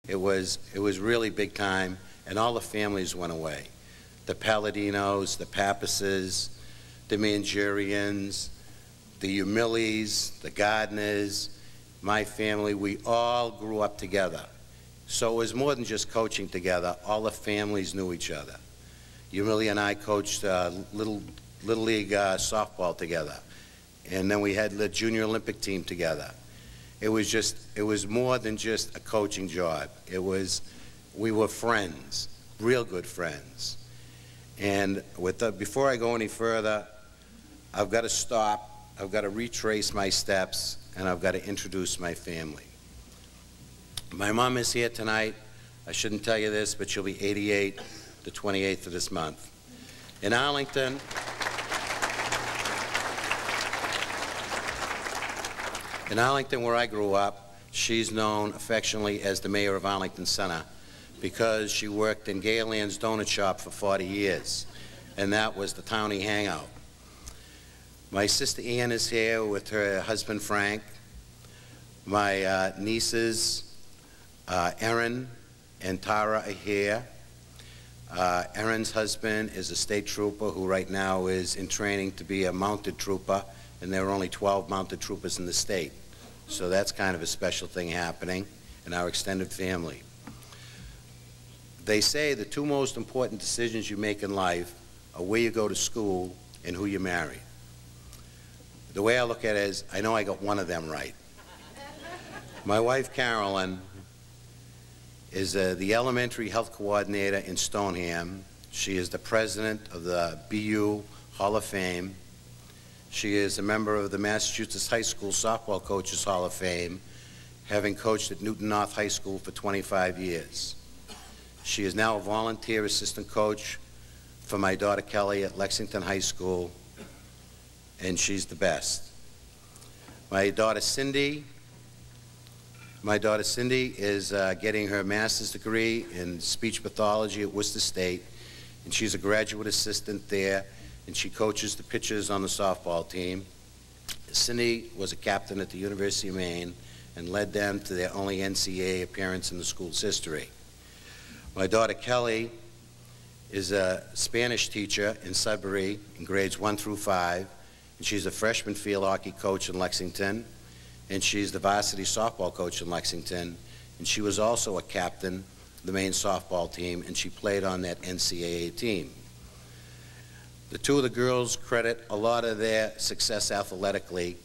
It was really big time, and all the families went away. The Palladinos, the Pappases, the Manjurians, the Umillis, the Gardners, my family, we all grew up together. So it was more than just coaching together. All the families knew each other. Umilli and I coached Little League softball together. And then we had the Junior Olympic team together. It was more than just a coaching job. We were friends, real good friends. And before I go any further, I've got to stop, I've got to retrace my steps, and I've got to introduce my family. My mom is here tonight. I shouldn't tell you this, but she'll be 88 the 28th of this month. In Arlington, where I grew up, she's known affectionately as the mayor of Arlington Center because she worked in Gayland's Donut Shop for 40 years, and that was the townie hangout. My sister Ann is here with her husband Frank. My nieces Erin and Tara are here. Erin's husband is a state trooper who right now is in training to be a mounted trooper, and there are only 12 mounted troopers in the state. So that's kind of a special thing happening in our extended family. They say the two most important decisions you make in life are where you go to school and who you marry. The way I look at it is, I know I got one of them right. My wife, Carolyn, is the elementary health coordinator in Stoneham. She is the president of the BU Hall of Fame. She is a member of the Massachusetts High School Softball Coaches Hall of Fame, having coached at Newton North High School for 25 years. She is now a volunteer assistant coach for my daughter Kelly at Lexington High School, and she's the best. My daughter Cindy is getting her master's degree in speech pathology at Worcester State, and she's a graduate assistant there, and she coaches the pitchers on the softball team. Cindy was a captain at the University of Maine and led them to their only NCAA appearance in the school's history. My daughter Kelly is a Spanish teacher in Sudbury in grades 1 through 5, and she's a freshman field hockey coach in Lexington, and she's the varsity softball coach in Lexington, and she was also a captain of the Maine softball team, and she played on that NCAA team. The two of the girls credit a lot of their success athletically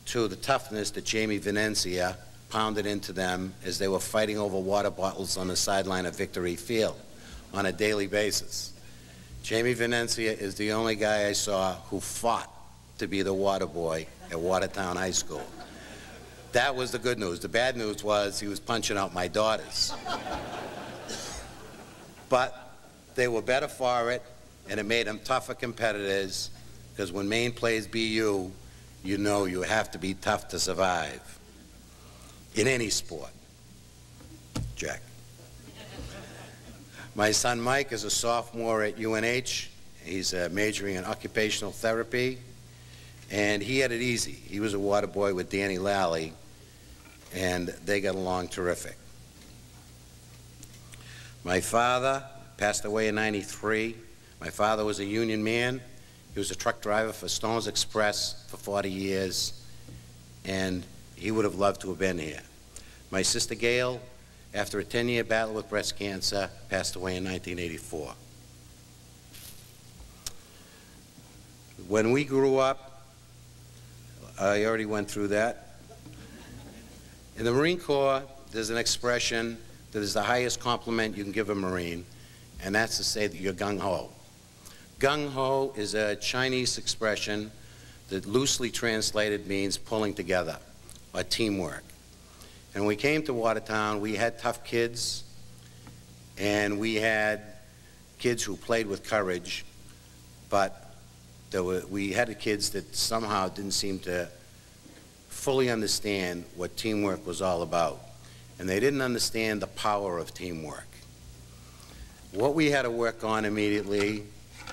to the toughness that Jamie Venencia pounded into them as they were fighting over water bottles on the sideline of Victory Field on a daily basis. Jamie Venencia is the only guy I saw who fought to be the water boy at Watertown High School. That was the good news. The bad news was he was punching out my daughters. But they were better for it, and it made them tougher competitors, because when Maine plays BU, you know you have to be tough to survive in any sport. Jack. My son Mike is a sophomore at UNH. He's majoring in occupational therapy, and he had it easy. He was a water boy with Danny Lally, and they got along terrific. My father passed away in '93. My father was a union man. He was a truck driver for Stones Express for 40 years, and he would have loved to have been here. My sister Gail, after a 10-year battle with breast cancer, passed away in 1984. When we grew up, I already went through that. In the Marine Corps, there's an expression that is the highest compliment you can give a Marine, and that's to say that you're gung-ho. Gung-ho is a Chinese expression that loosely translated means pulling together or teamwork. And when we came to Watertown, we had tough kids, and we had kids who played with courage, but we had kids that somehow didn't seem to fully understand what teamwork was all about. And they didn't understand the power of teamwork. What we had to work on immediately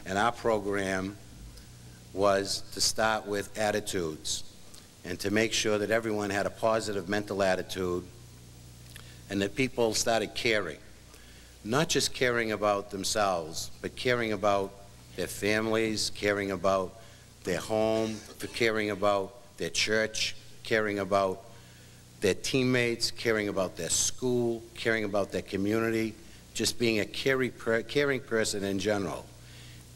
in our program was to start with attitudes and to make sure that everyone had a positive mental attitude, and that people started caring. Not just caring about themselves, but caring about their families, caring about their home, caring about their church, caring about their teammates, caring about their school, caring about their community, just being a caring person in general,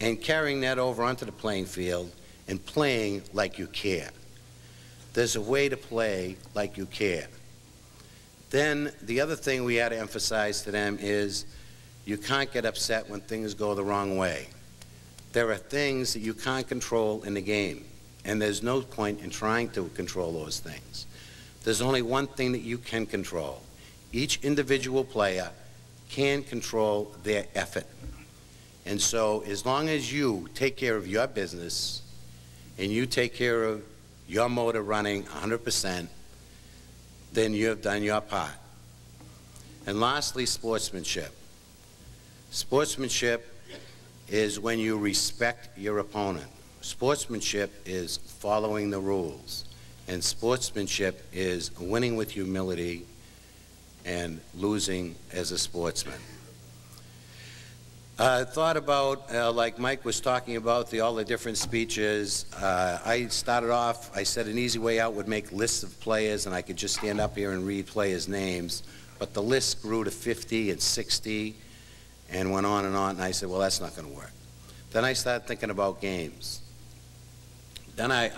and carrying that over onto the playing field and playing like you care. There's a way to play like you care. Then the other thing we had to emphasize to them is you can't get upset when things go the wrong way. There are things that you can't control in the game, and there's no point in trying to control those things. There's only one thing that you can control. Each individual player can control their effort. And so as long as you take care of your business and you take care of your motor running 100%, then you have done your part. And lastly, sportsmanship. Sportsmanship is when you respect your opponent. Sportsmanship is following the rules. And sportsmanship is winning with humility and losing as a sportsman. I thought about, like Mike was talking about, all the different speeches. I started off, I said an easy way out would make lists of players, and I could just stand up here and read players' names. But the list grew to 50 and 60 and went on, and I said, well, that's not going to work. Then I started thinking about games. Then I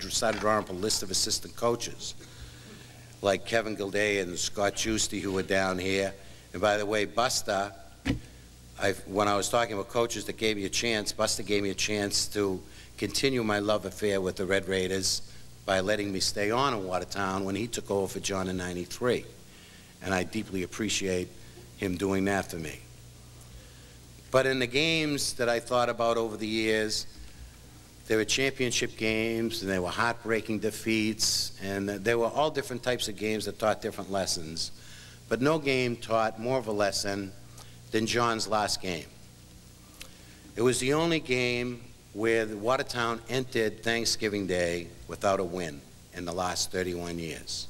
started drawing up a list of assistant coaches, like Kevin Gilday and Scott Giusti, who were down here. And by the way, Buster, when I was talking about coaches that gave me a chance, Buster gave me a chance to continue my love affair with the Red Raiders by letting me stay on in Watertown when he took over for John in '93. And I deeply appreciate him doing that for me. But in the games that I thought about over the years, there were championship games, and there were heartbreaking defeats, and there were all different types of games that taught different lessons. But no game taught more of a lesson than John's last game. It was the only game where Watertown entered Thanksgiving Day without a win in the last 31 years.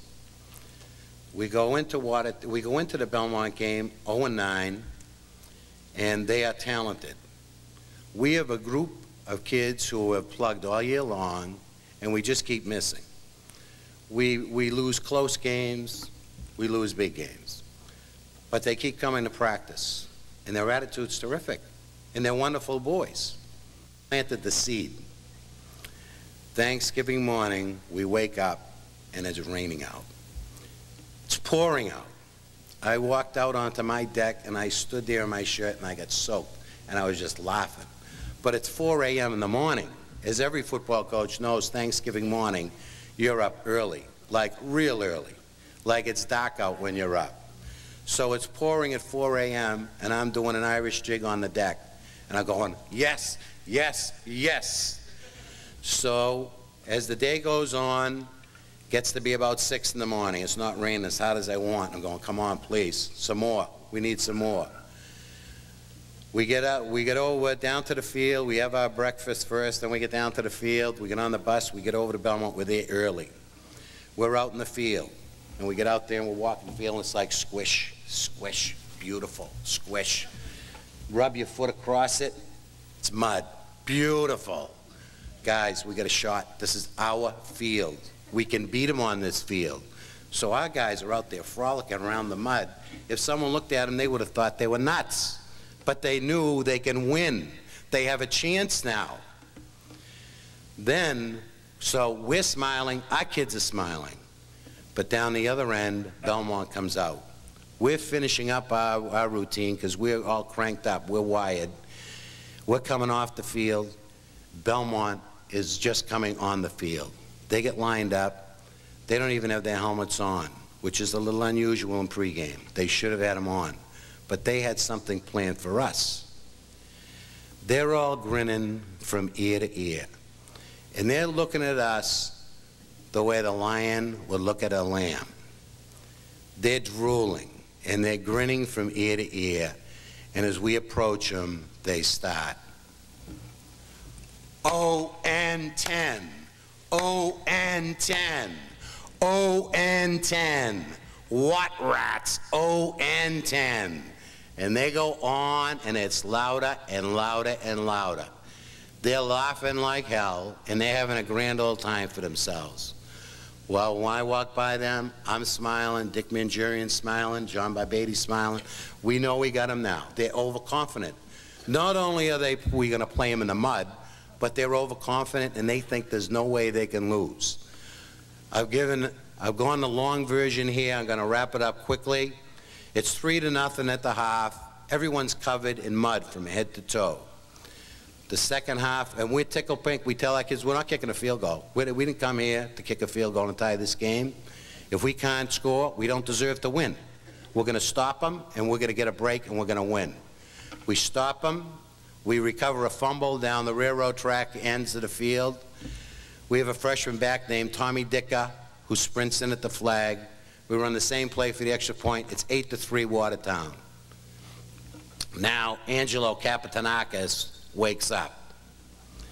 We go into the Belmont game 0-9, and they are talented. We have a group of kids who have plugged all year long, and we just keep missing. We lose close games, we lose big games. But they keep coming to practice, and their attitude's terrific, and they're wonderful boys. Planted the seed. Thanksgiving morning, we wake up, and it's raining out. It's pouring out. I walked out onto my deck, and I stood there in my shirt, and I got soaked, and I was just laughing. But it's 4 a.m. in the morning. As every football coach knows, Thanksgiving morning, you're up early, like real early, like it's dark out when you're up. So it's pouring at 4 a.m., and I'm doing an Irish jig on the deck, and I'm going, yes, yes, yes. So as the day goes on, gets to be about 6 in the morning. It's not raining as hard as I want. I'm going, come on, please, some more. We need some more. We get over down to the field, we have our breakfast first, then we get down to the field, we get on the bus, we get over to Belmont, we're there early. We're out in the field, and we get out there and we're walking the field, and it's like squish, squish, beautiful, squish. Rub your foot across it, it's mud, beautiful. Guys, we got a shot, this is our field. We can beat them on this field. So our guys are out there frolicking around the mud. If someone looked at them, they would have thought they were nuts. But they knew they can win. They have a chance now. Then, so we're smiling, our kids are smiling. But down the other end, Belmont comes out. We're finishing up our routine because we're all cranked up, we're wired. We're coming off the field. Belmont is just coming on the field. They get lined up. They don't even have their helmets on, which is a little unusual in pregame. They should have had them on. But they had something planned for us. They're all grinning from ear to ear. And they're looking at us the way the lion would look at a lamb. They're drooling, and they're grinning from ear to ear. And as we approach them, they start. 0-10, 0-10, 0-10. What rats? O-N-10. And they go on, and it's louder and louder and louder. They're laughing like hell, and they're having a grand old time for themselves. Well, when I walk by them, I'm smiling, Dick Manjurian's smiling, John Barbady's smiling. We know we got them now. They're overconfident. Not only are we going to play them in the mud, but they're overconfident, and they think there's no way they can lose. I've gone the long version here. I'm going to wrap it up quickly. It's 3-0 at the half. Everyone's covered in mud from head to toe. The second half, and we're tickled pink. We tell our kids, we're not kicking a field goal. We didn't come here to kick a field goal and tie this game. If we can't score, we don't deserve to win. We're going to stop them, and we're going to get a break, and we're going to win. We stop them. We recover a fumble down the railroad track, ends of the field. We have a freshman back named Tommy Dicker who sprints in at the flag. We run the same play for the extra point. It's 8-3 Watertown. Now, Angelo Capitanakis wakes up.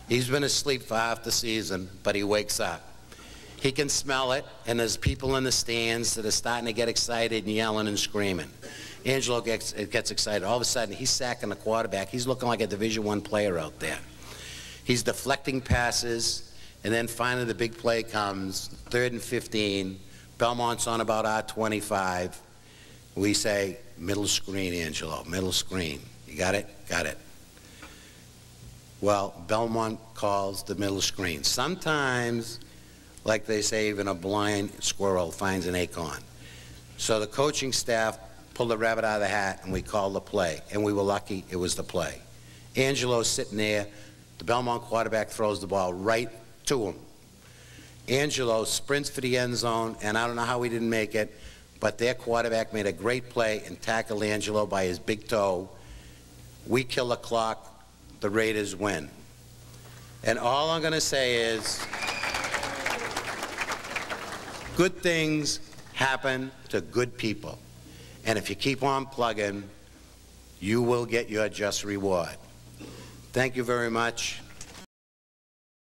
He's been asleep for half the season, but he wakes up. He can smell it, and there's people in the stands that are starting to get excited and yelling and screaming. Angelo gets excited. All of a sudden, he's sacking the quarterback. He's looking like a Division I player out there. He's deflecting passes, and then finally the big play comes, 3rd and 15. Belmont's on about our 25. We say, middle screen, Angelo, middle screen. You got it? Got it. Well, Belmont calls the middle screen. Sometimes, like they say, even a blind squirrel finds an acorn. So the coaching staff pulled the rabbit out of the hat, and we called the play. And we were lucky it was the play. Angelo's sitting there. The Belmont quarterback throws the ball right to him. Angelo sprints for the end zone, and I don't know how he didn't make it, but their quarterback made a great play and tackled Angelo by his big toe. We kill the clock. The Raiders win. And all I'm going to say is, good things happen to good people. And if you keep on plugging, you will get your just reward. Thank you very much.